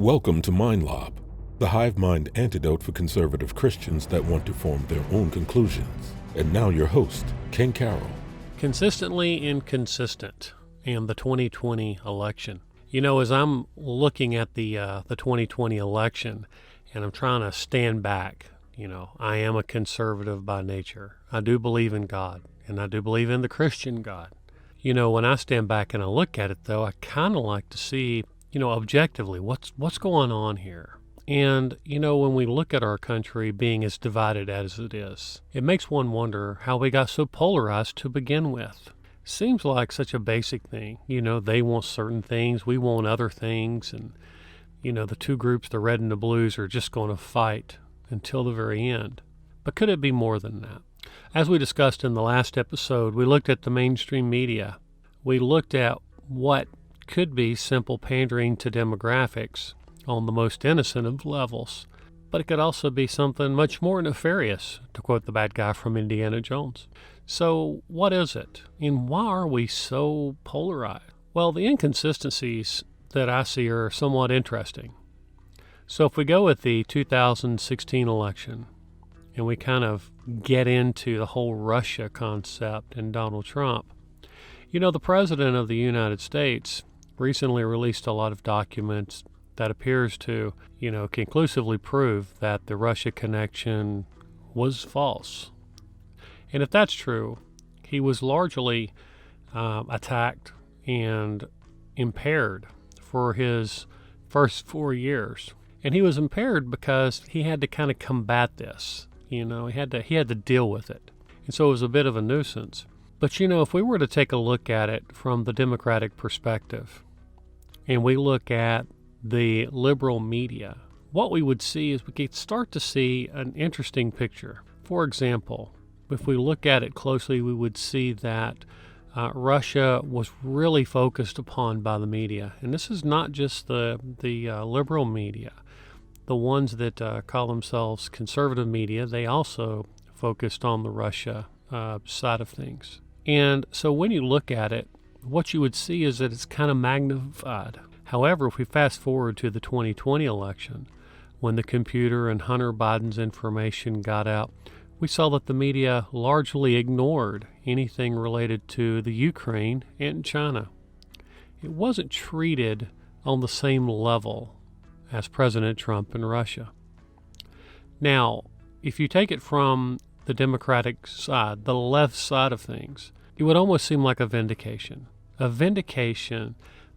Welcome to MindLob, the hive mind antidote for conservative Christians that want to form their own conclusions. And now your host, Ken Carroll. Consistently inconsistent and the 2020 election. You know, as I'm looking at the 2020 election and I'm trying to stand back, I am a conservative by nature. I do believe in God, and I do believe in the Christian God. When I stand back and I look at it, though, I kind of like to see, objectively, what's going on here. And, when we look at our country being as divided as it is, it makes one wonder how we got so polarized to begin with. Seems like such a basic thing. They want certain things, we want other things, and, the two groups, the red and the blues, are just going to fight until the very end. But could it be more than that? As we discussed in the last episode, we looked at the mainstream media. We looked at what could be simple pandering to demographics on the most innocent of levels. But it could also be something much more nefarious, to quote the bad guy from Indiana Jones. So what is it? And why are we so polarized? Well, the inconsistencies that I see are somewhat interesting. So if we go with the 2016 election, and we kind of get into the whole Russia concept and Donald Trump, the President of the United States recently released a lot of documents that appears to, conclusively prove that the Russia connection was false. And if that's true, he was largely attacked and impaired for his first 4 years. And he was impaired because he had to kind of combat this. He had to deal with it. And so it was a bit of a nuisance. But, if we were to take a look at it from the Democratic perspective, and we look at the liberal media, what we would see is we could start to see an interesting picture. For example, if we look at it closely, we would see that Russia was really focused upon by the media. And this is not just the liberal media. The ones that call themselves conservative media, they also focused on the Russia side of things. And so when you look at it, what you would see is that it's kind of magnified. However, if we fast forward to the 2020 election, when the computer and Hunter Biden's information got out, we saw that the media largely ignored anything related to the Ukraine and China. It wasn't treated on the same level as President Trump and Russia. Now, if you take it from the Democratic side, the left side of things, it would almost seem like a vindication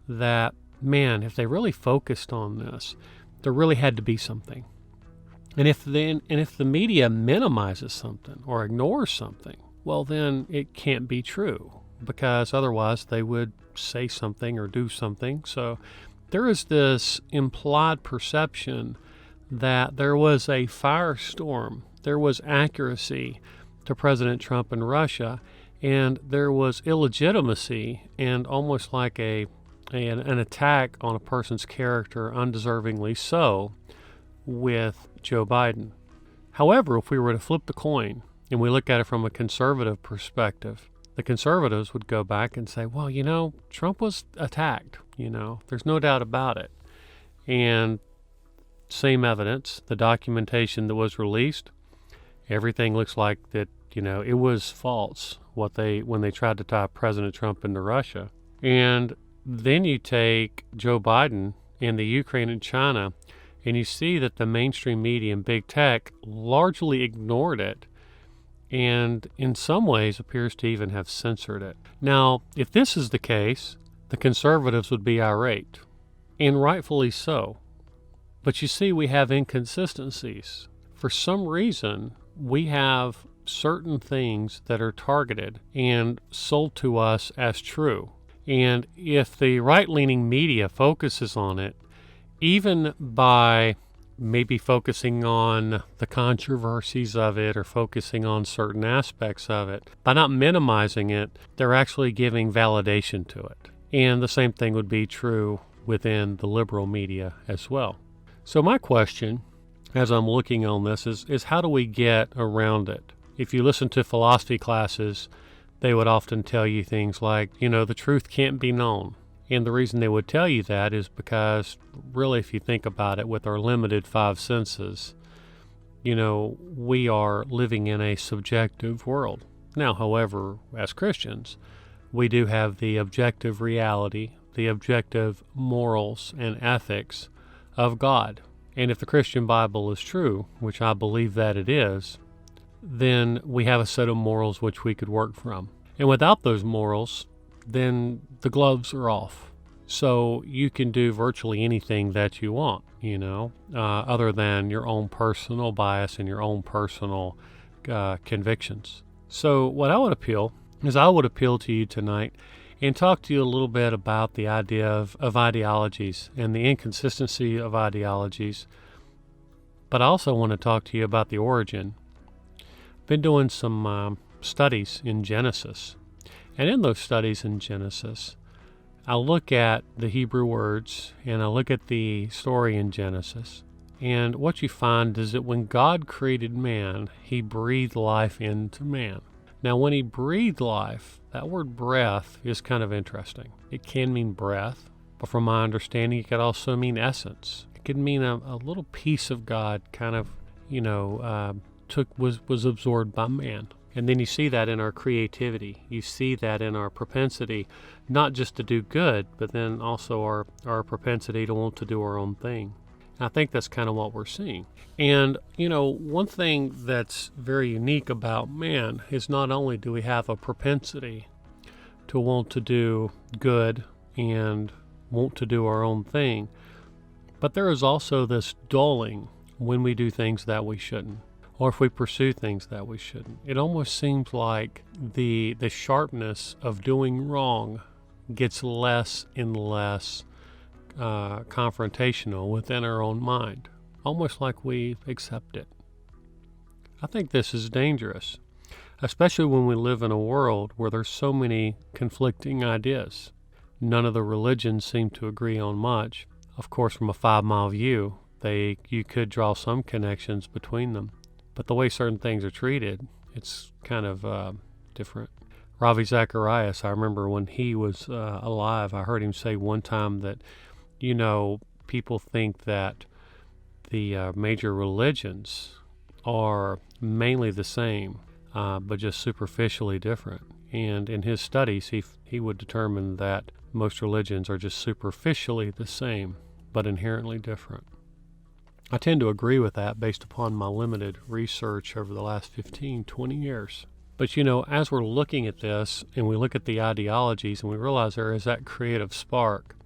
that, man, if they really focused on this, there really had to be something. And if the media minimizes something or ignores something, well, then it can't be true, because otherwise they would say something or do something. So there is this implied perception that there was a firestorm, there was accuracy to President Trump and Russia, and there was illegitimacy and almost like an attack on a person's character, undeservingly so, with Joe Biden. However, if we were to flip the coin and we look at it from a conservative perspective, the conservatives would go back and say, well, Trump was attacked. There's no doubt about it. And same evidence, the documentation that was released, everything looks like that, it was false when they tried to tie President Trump into Russia. And then you take Joe Biden and the Ukraine and China, and you see that the mainstream media and big tech largely ignored it, and in some ways appears to even have censored it. Now, if this is the case, the conservatives would be irate, and rightfully so. But you see, we have inconsistencies. For some reason, we have certain things that are targeted and sold to us as true. And if the right-leaning media focuses on it, even by maybe focusing on the controversies of it or focusing on certain aspects of it, by not minimizing it, they're actually giving validation to it. And the same thing would be true within the liberal media as well. So my question, as I'm looking on this, is how do we get around it? If you listen to philosophy classes, they would often tell you things like, the truth can't be known. And the reason they would tell you that is because, really, if you think about it, with our limited five senses, we are living in a subjective world. Now, however, as Christians, we do have the objective reality, the objective morals and ethics of God. And if the Christian Bible is true, which I believe that it is, then we have a set of morals which we could work from. And without those morals, then the gloves are off. So you can do virtually anything that you want, other than your own personal bias and your own personal convictions. So what I would appeal to you tonight and talk to you a little bit about the idea of ideologies and the inconsistency of ideologies. But I also want to talk to you about the origin. I've been doing some studies in Genesis. And in those studies in Genesis, I look at the Hebrew words and I look at the story in Genesis. And what you find is that when God created man, he breathed life into man. Now, when he breathed life, that word breath is kind of interesting. It can mean breath, but from my understanding, it could also mean essence. It could mean a little piece of God kind of, was absorbed by man. And then you see that in our creativity. You see that in our propensity, not just to do good, but then also our propensity to want to do our own thing. I think that's kind of what we're seeing. And, one thing that's very unique about man is not only do we have a propensity to want to do good and want to do our own thing, but there is also this dulling when we do things that we shouldn't, or if we pursue things that we shouldn't. It almost seems like the sharpness of doing wrong gets less and less confrontational within our own mind, almost like we accept it. I think this is dangerous, especially when we live in a world where there's so many conflicting ideas. None of the religions seem to agree on much. Of course, from a 5-mile view, you could draw some connections between them, but the way certain things are treated, it's kind of different. Ravi Zacharias, I remember when he was alive, I heard him say one time that people think that the major religions are mainly the same, but just superficially different. And in his studies, he would determine that most religions are just superficially the same, but inherently different. I tend to agree with that based upon my limited research over the last 15, 20 years. But, as we're looking at this and we look at the ideologies and we realize there is that creative spark,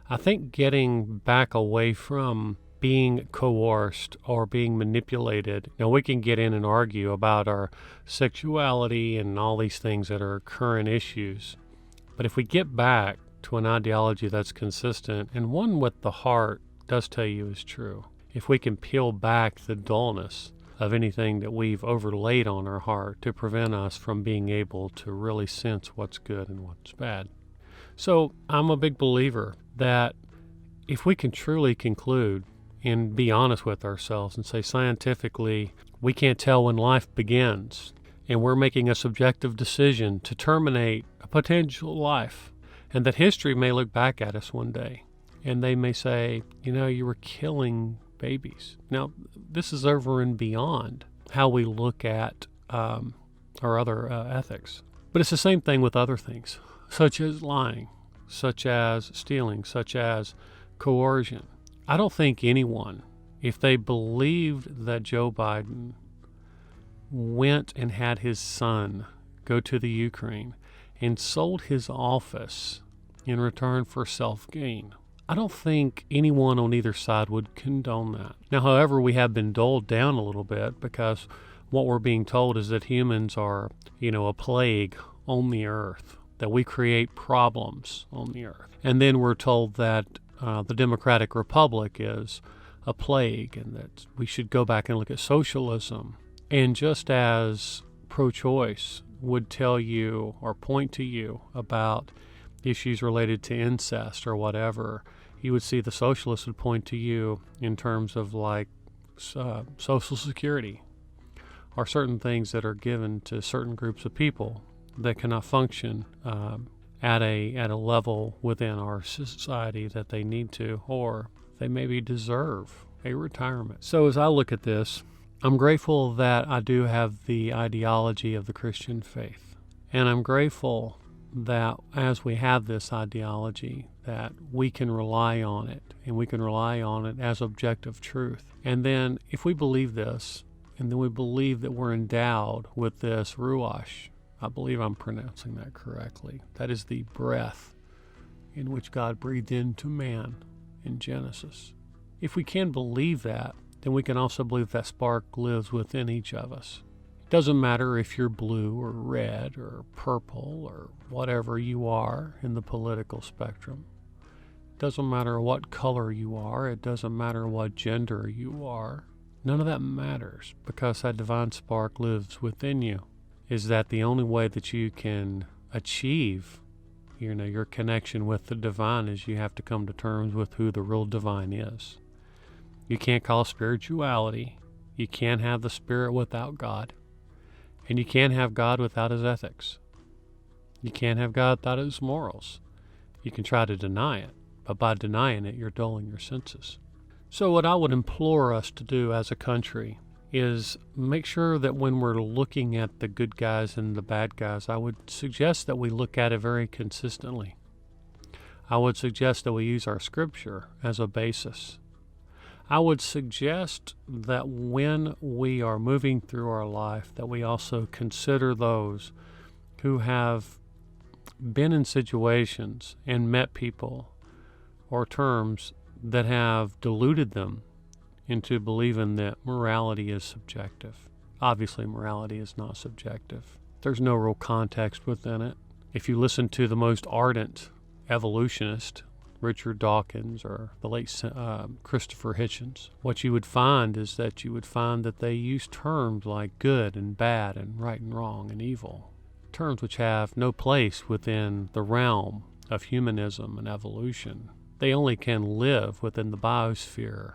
I think getting back away from being coerced or being manipulated. Now, we can get in and argue about our sexuality and all these things that are current issues. But if we get back to an ideology that's consistent and one what the heart does tell you is true, if we can peel back the dullness of anything that we've overlaid on our heart to prevent us from being able to really sense what's good and what's bad. So I'm a big believer that if we can truly conclude and be honest with ourselves and say scientifically, we can't tell when life begins, and we're making a subjective decision to terminate a potential life, and that history may look back at us one day, and they may say, you were killing babies. Now, this is over and beyond how we look at our other ethics. But it's the same thing with other things, such as lying, such as stealing, such as coercion. I don't think anyone, if they believed that Joe Biden went and had his son go to the Ukraine and sold his office in return for self-gain, I don't think anyone on either side would condone that. Now, however, we have been dulled down a little bit because what we're being told is that humans are, a plague on the earth, that we create problems on the earth. And then we're told that the Democratic Republic is a plague and that we should go back and look at socialism. And just as pro-choice would tell you or point to you about issues related to incest or whatever, you would see the socialists would point to you in terms of like Social Security or certain things that are given to certain groups of people that cannot function at a level within our society that they need to, or they maybe deserve a retirement. So as I look at this, I'm grateful that I do have the ideology of the Christian faith. And I'm grateful that as we have this ideology, that we can rely on it, and we can rely on it as objective truth. And then if we believe this, and then we believe that we're endowed with this ruach, I believe I'm pronouncing that correctly. That is the breath in which God breathed into man in Genesis. If we can believe that, then we can also believe that spark lives within each of us. It doesn't matter if you're blue or red or purple or whatever you are in the political spectrum. It doesn't matter what color you are. It doesn't matter what gender you are. None of that matters, because that divine spark lives within you. Is that the only way that you can achieve, your connection with the divine is you have to come to terms with who the real divine is. You can't call spirituality. You can't have the Spirit without God. And you can't have God without His ethics. You can't have God without His morals. You can try to deny it, but by denying it, you're dulling your senses. So what I would implore us to do as a country is make sure that when we're looking at the good guys and the bad guys, I would suggest that we look at it very consistently. I would suggest that we use our scripture as a basis. I would suggest that when we are moving through our life, that we also consider those who have been in situations and met people or terms that have deluded them into believing that morality is subjective. Obviously, morality is not subjective. There's no real context within it. If you listen to the most ardent evolutionist, Richard Dawkins or the late Christopher Hitchens, what you would find is that they use terms like good and bad and right and wrong and evil, terms which have no place within the realm of humanism and evolution. They only can live within the biosphere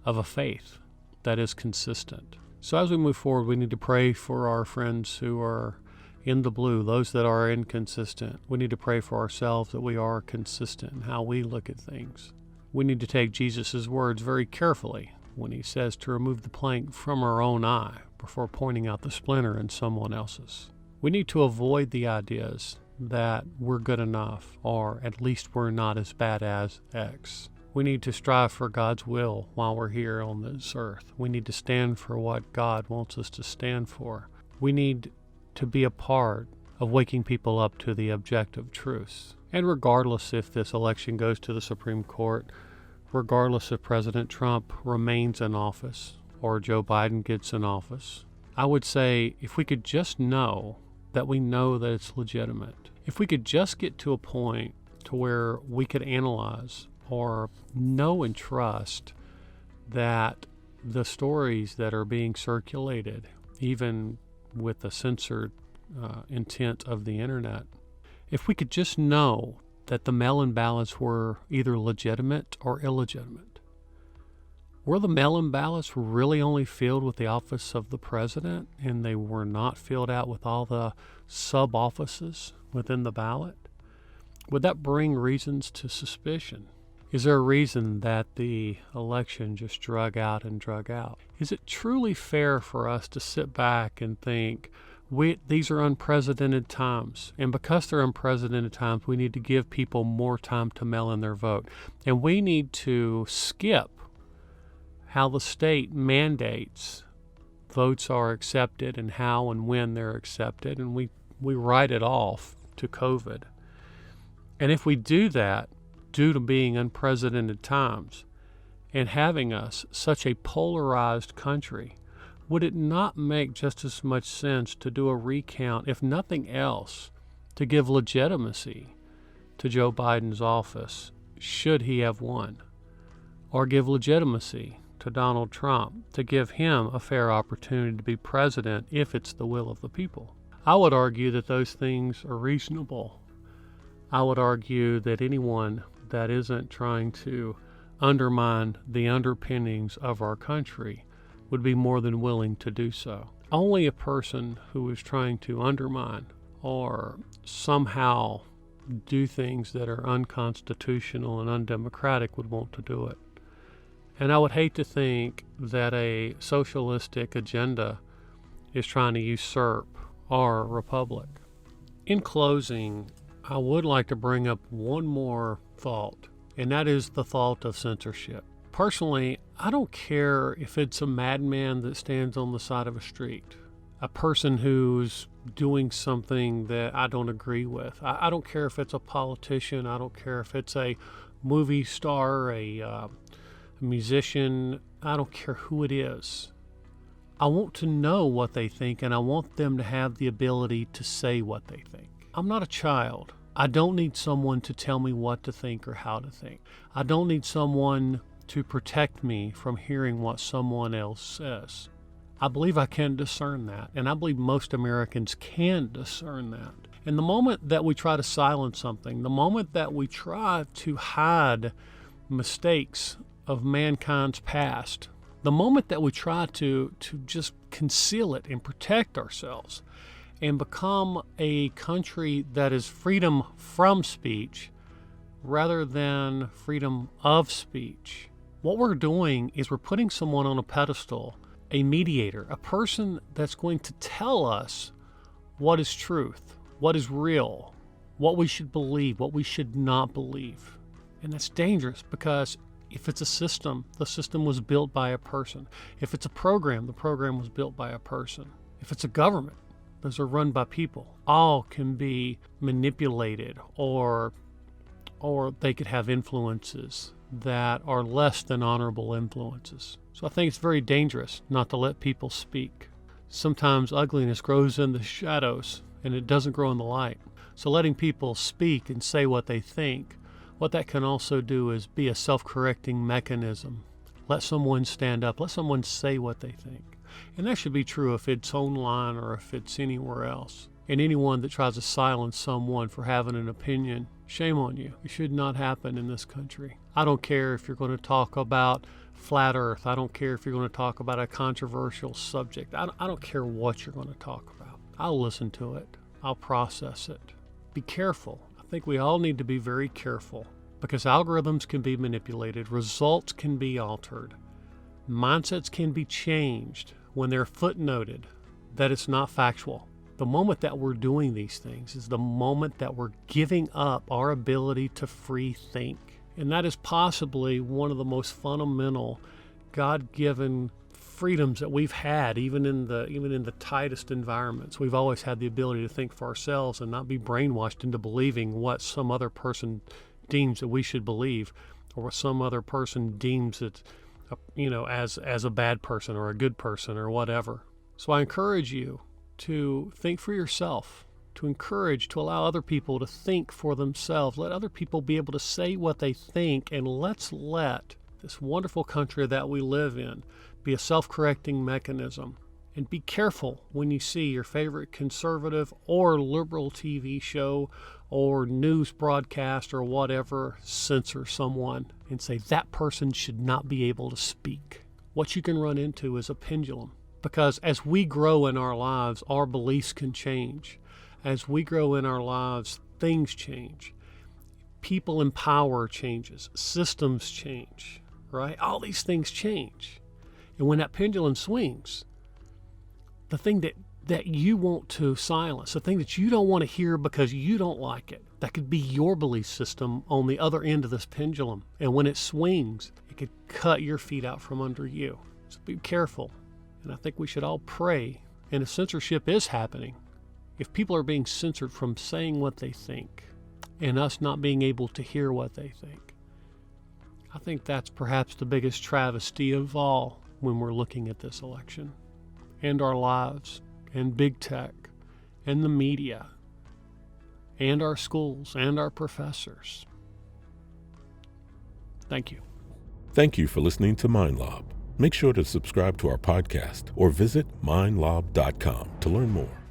of a faith that is consistent. So as we move forward, we need to pray for our friends who are in the blue, those that are inconsistent. We need to pray for ourselves that we are consistent in how we look at things. We need to take Jesus' words very carefully when he says to remove the plank from our own eye before pointing out the splinter in someone else's. We need to avoid the ideas that we're good enough, or at least we're not as bad as X. We need to strive for God's will while we're here on this earth. We need to stand for what God wants us to stand for. We need to be a part of waking people up to the objective truths. And regardless if this election goes to the Supreme Court, regardless if President Trump remains in office or Joe Biden gets in office, I would say if we could just know that we know that it's legitimate, if we could just get to a point to where we could analyze or know and trust that the stories that are being circulated, even with the censored intent of the internet, if we could just know that the mail-in ballots were either legitimate or illegitimate. Were the mail-in ballots really only filled with the office of the president, and they were not filled out with all the sub-offices within the ballot? Would that bring reasons to suspicion? Is there a reason that the election just drug out and drug out? Is it truly fair for us to sit back and think, these are unprecedented times, and because they're unprecedented times, we need to give people more time to mail in their vote, and we need to skip how the state mandates votes are accepted and how and when they're accepted, and we write it off to COVID. And if we do that, due to being unprecedented times and having us such a polarized country, would it not make just as much sense to do a recount, if nothing else, to give legitimacy to Joe Biden's office, should he have won, or give legitimacy to Donald Trump, to give him a fair opportunity to be president if it's the will of the people? I would argue that those things are reasonable. I would argue that anyone that isn't trying to undermine the underpinnings of our country would be more than willing to do so. Only a person who is trying to undermine or somehow do things that are unconstitutional and undemocratic would want to do it. And I would hate to think that a socialistic agenda is trying to usurp our republic. In closing, I would like to bring up one more thought, and that is the thought of censorship. Personally, I don't care if it's a madman that stands on the side of a street, a person who's doing something that I don't agree with. I don't care if it's a politician. I don't care if it's a movie star, a musician. I don't care who it is. I want to know what they think, and I want them to have the ability to say what they think. I'm not a child. I don't need someone to tell me what to think or how to think. I don't need someone to protect me from hearing what someone else says. I believe I can discern that, and I believe most Americans can discern that. And the moment that we try to silence something, the moment that we try to hide mistakes of mankind's past, the moment that we try to just conceal it and protect ourselves and become a country that is freedom from speech rather than freedom of speech, what we're doing is we're putting someone on a pedestal, a mediator, a person that's going to tell us what is truth, what is real, what we should believe, what we should not believe. And that's dangerous because if it's a system, the system was built by a person. If it's a program, the program was built by a person. If it's a government, those are run by people. All can be manipulated or they could have influences that are less than honorable influences. So I think it's very dangerous not to let people speak. Sometimes ugliness grows in the shadows and it doesn't grow in the light. So letting people speak and say what they think, what that can also do is be a self-correcting mechanism. Let someone stand up, let someone say what they think. And that should be true if it's online or if it's anywhere else. And anyone that tries to silence someone for having an opinion, shame on you. It should not happen in this country. I don't care if you're going to talk about flat earth. I don't care if you're going to talk about a controversial subject. I don't care what you're going to talk about. I'll listen to it. I'll process it. Be careful. I think we all need to be very careful because algorithms can be manipulated. Results can be altered. Mindsets can be changed when they're footnoted that it's not factual. The moment that we're doing these things is the moment that we're giving up our ability to free think. And that is possibly one of the most fundamental God-given freedoms that we've had, even in the tightest environments. We've always had the ability to think for ourselves and not be brainwashed into believing what some other person deems that we should believe, or what some other person deems it, as a bad person or a good person or whatever. So I encourage you to think for yourself, to allow other people to think for themselves. Let other people be able to say what they think, and let's let this wonderful country that we live in be a self-correcting mechanism. And be careful when you see your favorite conservative or liberal TV show or news broadcast or whatever censor someone and say that person should not be able to speak. What you can run into is a pendulum, because as we grow in our lives, our beliefs can change. As we grow in our lives, things change. People in power changes. Systems change, right? All these things change. And when that pendulum swings, the thing that you want to silence, the thing that you don't want to hear because you don't like it, that could be your belief system on the other end of this pendulum. And when it swings, it could cut your feet out from under you. So be careful. And I think we should all pray. And if censorship is happening, if people are being censored from saying what they think and us not being able to hear what they think, I think that's perhaps the biggest travesty of all when we're looking at this election and our lives and big tech and the media and our schools and our professors. Thank you. Thank you for listening to MindLob. Make sure to subscribe to our podcast or visit mindlob.com to learn more.